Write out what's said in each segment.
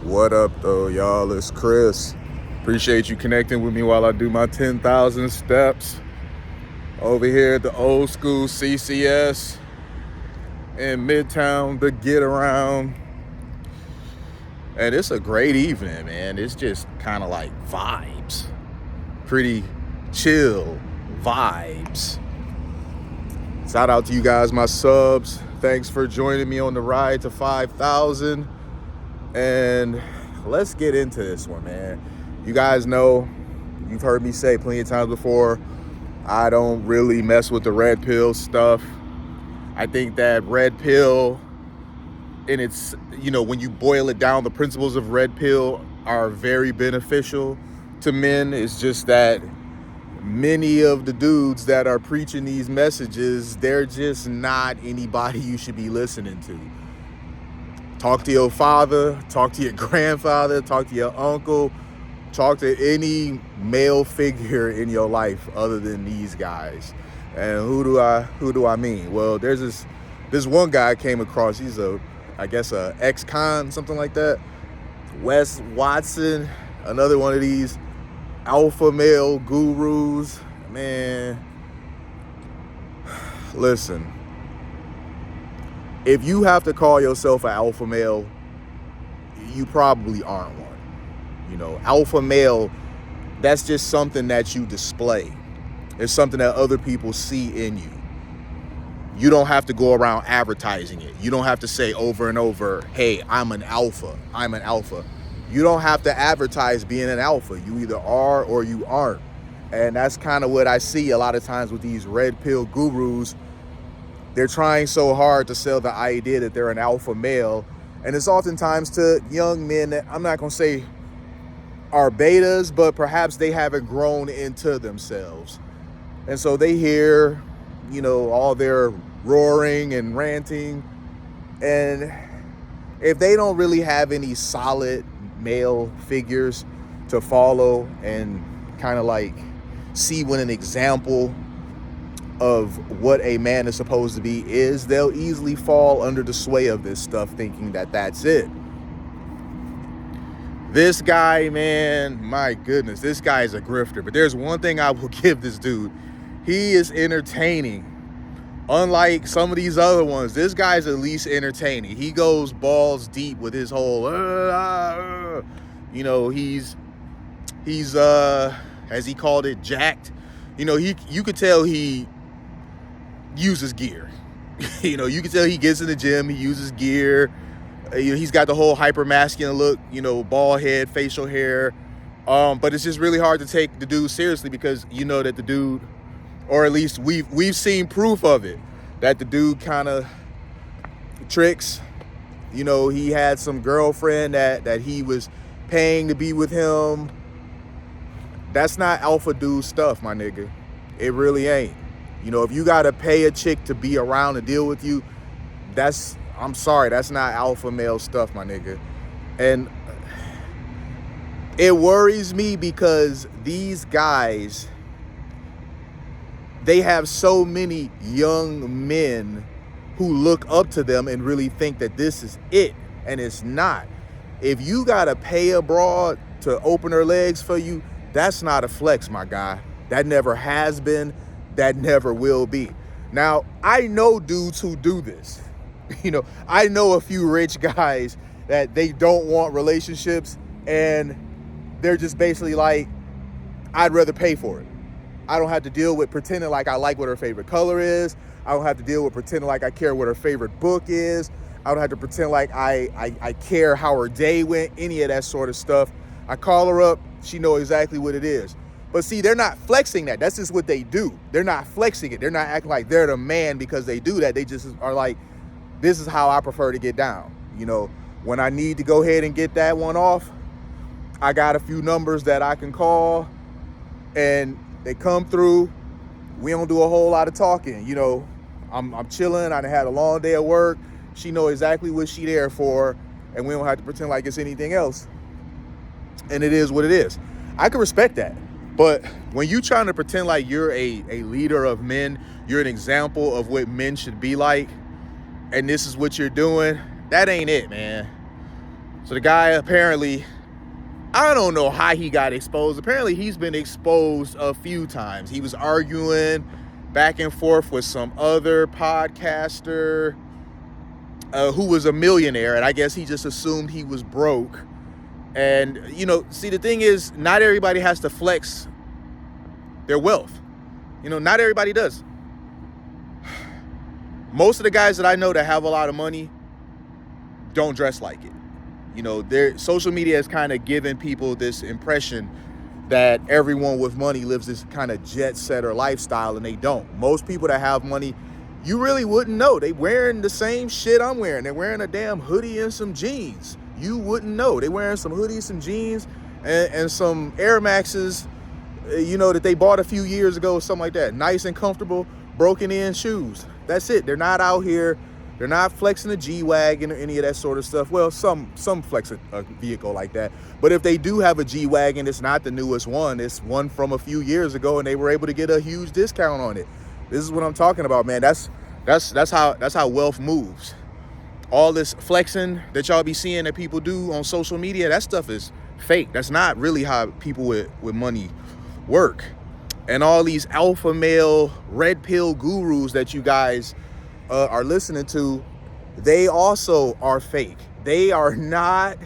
What up, though, y'all? It's Chris. Appreciate you connecting with me while I do my 10,000 steps over here at the old school CCS in Midtown, the Get Around. And it's a great evening, man. It's just kind of like vibes. Pretty chill vibes. Shout out to you guys, my subs. Thanks for joining me on the ride to 5,000. And let's get into this one, man. You guys know, you've heard me say plenty of times before, I don't really mess with the red pill stuff. I think that red pill, and it's, when you boil it down, the principles of red pill are very beneficial to men. It's just that many of the dudes that are preaching these messages, they're just not anybody you should be listening to. Talk to your father, talk to your grandfather, talk to your uncle, talk to any male figure in your life other than these guys. And who do I mean? Well, there's this one guy I came across. He's a ex-con, something like that. Wes Watson, another one of these alpha male gurus. Man, listen. If you have to call yourself an alpha male, you probably aren't one. Alpha male, that's just something that you display. It's something that other people see in you. You don't have to go around advertising it. You don't have to say over and over, hey, I'm an alpha. I'm an alpha. You don't have to advertise being an alpha. You either are or you aren't. And that's kind of what I see a lot of times with these red pill gurus. They're trying so hard to sell the idea that they're an alpha male. And it's oftentimes to young men that I'm not going to say are betas, but perhaps they haven't grown into themselves. And so they hear, all their roaring and ranting. And if they don't really have any solid male figures to follow and kind of like see what an example of what a man is supposed to be is, they'll easily fall under the sway of this stuff thinking that that's it. This guy, man, my goodness, this guy is a grifter. But there's one thing I will give this dude. He is entertaining. Unlike some of these other ones, this guy's at least entertaining. He goes balls deep with his whole, he's as he called it, jacked. You could tell he uses gear. You can tell he gets in the gym, he uses gear. He's got the whole hyper masculine look, bald head, facial hair. But it's just really hard to take the dude seriously because that the dude, or at least we've seen proof of it, that the dude kind of tricks. He had some girlfriend that he was paying to be with him. That's not alpha dude stuff, my nigga. It really ain't. If you got to pay a chick to be around and deal with you, I'm sorry, that's not alpha male stuff, my nigga. And it worries me because these guys, they have so many young men who look up to them and really think that this is it, and it's not. If you got to pay a broad to open her legs for you, that's not a flex, my guy. That never has been. That never will be. Now, I know dudes who do this. I know a few rich guys that they don't want relationships and they're just basically like, I'd rather pay for it. I don't have to deal with pretending like I like what her favorite color is. I don't have to deal with pretending like I care what her favorite book is. I don't have to pretend like I care how her day went, any of that sort of stuff. I call her up, she knows exactly what it is. But see, they're not flexing that. That's just what they do. They're not flexing it. They're not acting like they're the man because they do that. They just are like, this is how I prefer to get down. When I need to go ahead and get that one off, I got a few numbers that I can call and they come through. We don't do a whole lot of talking. I'm chilling. I done had a long day of work. She know exactly what she there for, and we don't have to pretend like it's anything else. And it is what it is. I can respect that. But when you trying to pretend like you're a leader of men, you're an example of what men should be like, and this is what you're doing, that ain't it, man. So the guy apparently, I don't know how he got exposed. Apparently he's been exposed a few times. He was arguing back and forth with some other podcaster who was a millionaire, and I guess he just assumed he was broke. And, you know, see, the thing is, not everybody has to flex their wealth. You know, not everybody does. Most of the guys that I know that have a lot of money don't dress like it. You know, their social media has kind of given people this impression that everyone with money lives this kind of jet setter lifestyle, and they don't. Most people that have money, you really wouldn't know. They wearing the same shit I'm wearing. They're wearing a damn hoodie and some jeans. You wouldn't know. They wearing some hoodies, some jeans, and some Air Maxes, you know, that they bought a few years ago, something like that. Nice and comfortable, broken in shoes. That's it. They're not out here. They're not flexing a G-Wagon or any of that sort of stuff. Well, some flex a vehicle like that. But if they do have a G-Wagon, it's not the newest one. It's one from a few years ago, and they were able to get a huge discount on it. This is what I'm talking about, man. That's how wealth moves. All this flexing that y'all be seeing that people do on social media, that stuff is fake. That's not really how people with money work. And all these alpha male red pill gurus that you guys are listening to, they also are fake. They are not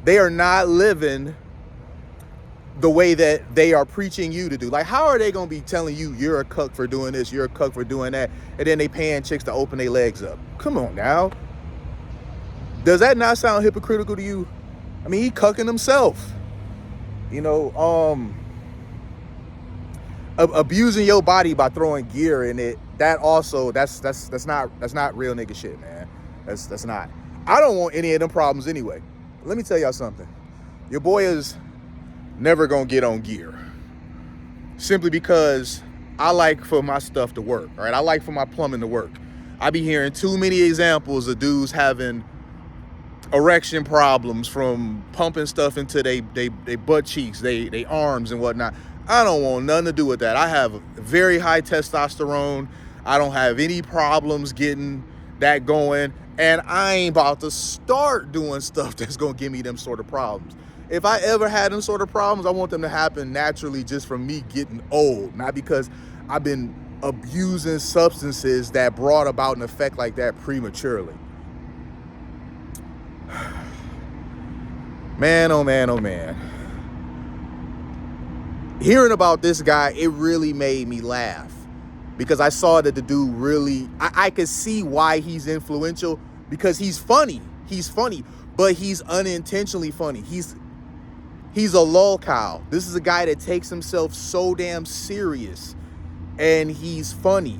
living the way that they are preaching you to do. Like, how are they going to be telling you you're a cuck for doing this, you're a cuck for doing that, and then they paying chicks to open their legs up? Come on now. Does that not sound hypocritical to you? I mean, he cucking himself. You know, abusing your body by throwing gear in it, that also, that's not real nigga shit, man. That's not. I don't want any of them problems anyway. Let me tell y'all something. Your boy is never gonna get on gear, simply because I like for my stuff to work, all right? I like for my plumbing to work. I be hearing too many examples of dudes having erection problems from pumping stuff into they butt cheeks, they arms and whatnot. I don't want nothing to do with that. I have very high testosterone. I don't have any problems getting that going, and I ain't about to start doing stuff that's gonna give me them sort of problems. If I ever had them sort of problems, I want them to happen naturally, just from me getting old, not because I've been abusing substances that brought about an effect like that prematurely. Man, oh man, oh man. Hearing about this guy, it really made me laugh, because I saw that the dude really, I could see why he's influential, because he's funny, but he's unintentionally funny. He's a lolcow. This is a guy that takes himself so damn serious, and he's funny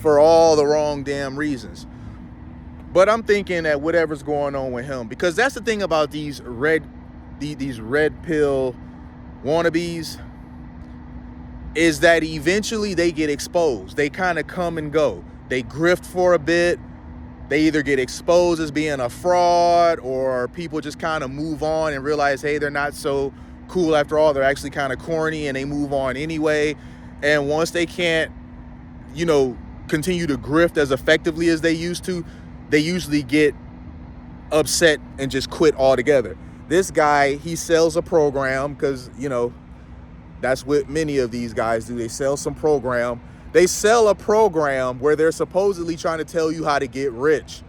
for all the wrong damn reasons. But I'm thinking that whatever's going on with him, because that's the thing about these red pill wannabes, is that eventually they get exposed. They kind of come and go. They grift for a bit. They either get exposed as being a fraud, or people just kind of move on and realize, hey, they're not so cool after all. They're actually kind of corny, and they move on anyway. And once they can't, you know, continue to grift as effectively as they used to, they usually get upset and just quit altogether. This guy, he sells a program, because, you know, that's what many of these guys do. They sell some program. They sell a program where they're supposedly trying to tell you how to get rich.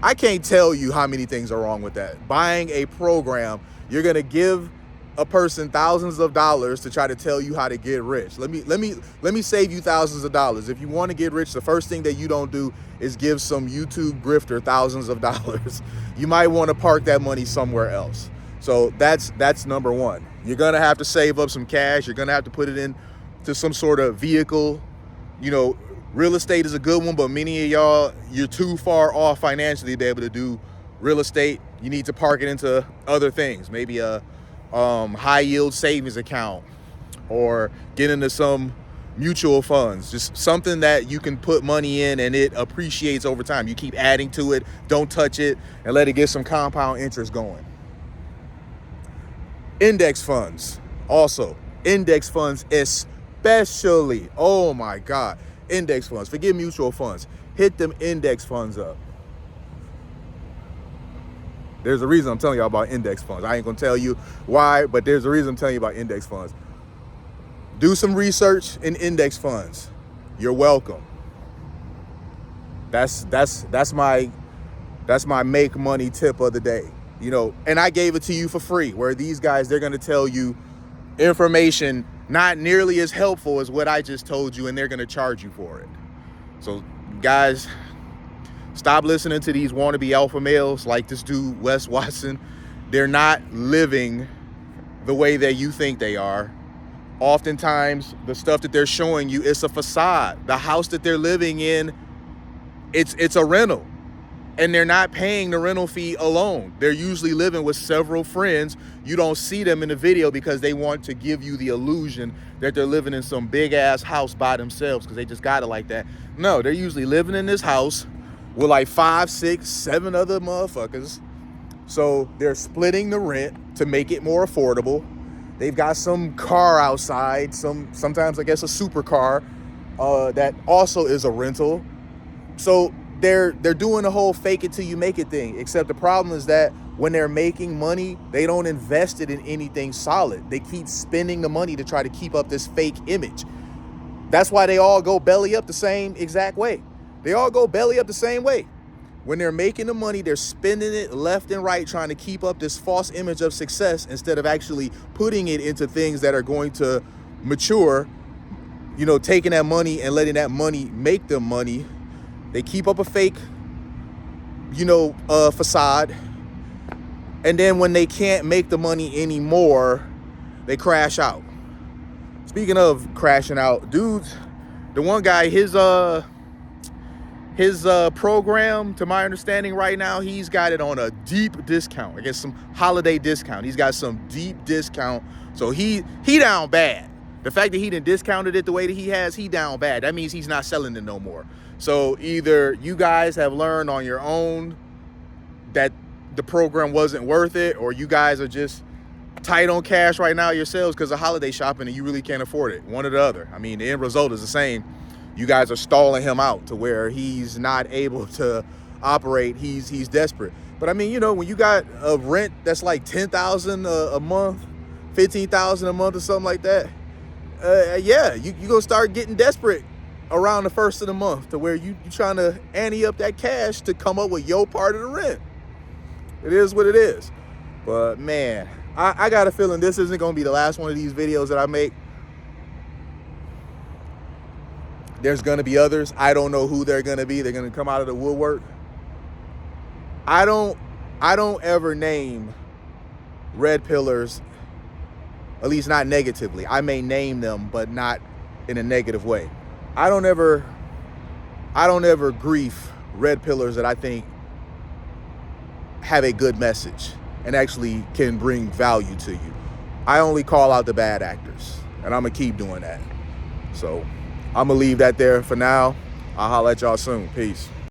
I can't tell you how many things are wrong with that. Buying a program, you're going to give a person thousands of dollars to try to tell you how to get rich. Let me save you thousands of dollars. If you want to get rich, the first thing that you don't do is give some YouTube grifter thousands of dollars. You might want to park that money somewhere else. So that's number one. You're going to have to save up some cash. You're going to have to put it into some sort of vehicle. You know, real estate is a good one, but many of y'all, you're too far off financially to be able to do real estate. You need to park it into other things. Maybe a high yield savings account, or get into some mutual funds. Just something that you can put money in and it appreciates over time. You keep adding to it. Don't touch it, and let it get some compound interest going. Index funds, also. Index funds especially. Oh my God. Index funds. Forget mutual funds. Hit them index funds up. There's a reason I'm telling y'all about index funds. I ain't gonna tell you why, but there's a reason I'm telling you about index funds. Do some research in index funds. You're welcome. That's my make money tip of the day. You know, and I gave it to you for free, where these guys, they're gonna tell you information not nearly as helpful as what I just told you, and they're gonna charge you for it. So guys, stop listening to these wannabe alpha males like this dude, Wes Watson. They're not living the way that you think they are. Oftentimes, the stuff that they're showing you is a facade. The house that they're living in, it's a rental. And they're not paying the rental fee alone. They're usually living with several friends. You don't see them in the video because they want to give you the illusion that they're living in some big ass house by themselves because they just got it like that. No, they're usually living in this house with like 5, 6, 7 other motherfuckers. So they're splitting the rent to make it more affordable. They've got some car outside, sometimes I guess a supercar that also is a rental. So they're doing the whole fake it till you make it thing, except the problem is that when they're making money, they don't invest it in anything solid. They keep spending the money to try to keep up this fake image. That's why they all go belly up the same exact way. They all go belly up the same way. When they're making the money, they're spending it left and right, trying to keep up this false image of success instead of actually putting it into things that are going to mature, you know, taking that money and letting that money make them money. They keep up a fake, you know, facade. And then when they can't make the money anymore, they crash out. Speaking of crashing out, dudes, the one guy, his program, to my understanding right now, he's got it on a deep discount. I guess some holiday discount. He's got some deep discount. So he down bad. The fact that he didn't discounted it the way that he has, he down bad. That means he's not selling it no more. So either you guys have learned on your own that the program wasn't worth it, or you guys are just tight on cash right now yourselves because of holiday shopping and you really can't afford it. One or the other. I mean, the end result is the same. You guys are stalling him out to where he's not able to operate. He's desperate. But I mean, you know, when you got a rent that's like $10,000 a month, $15,000 a month or something like that, yeah, you gonna start getting desperate around the first of the month to where you trying to ante up that cash to come up with your part of the rent. It is what it is. But man, I got a feeling this isn't gonna be the last one of these videos that I make. There's gonna be others. I don't know who they're gonna be. They're gonna come out of the woodwork. I don't ever name red pillars, at least not negatively. I may name them, but not in a negative way. I don't ever grief red pillars that I think have a good message and actually can bring value to you. I only call out the bad actors, and I'm gonna keep doing that. So I'm gonna leave that there for now. I'll holler at y'all soon. Peace.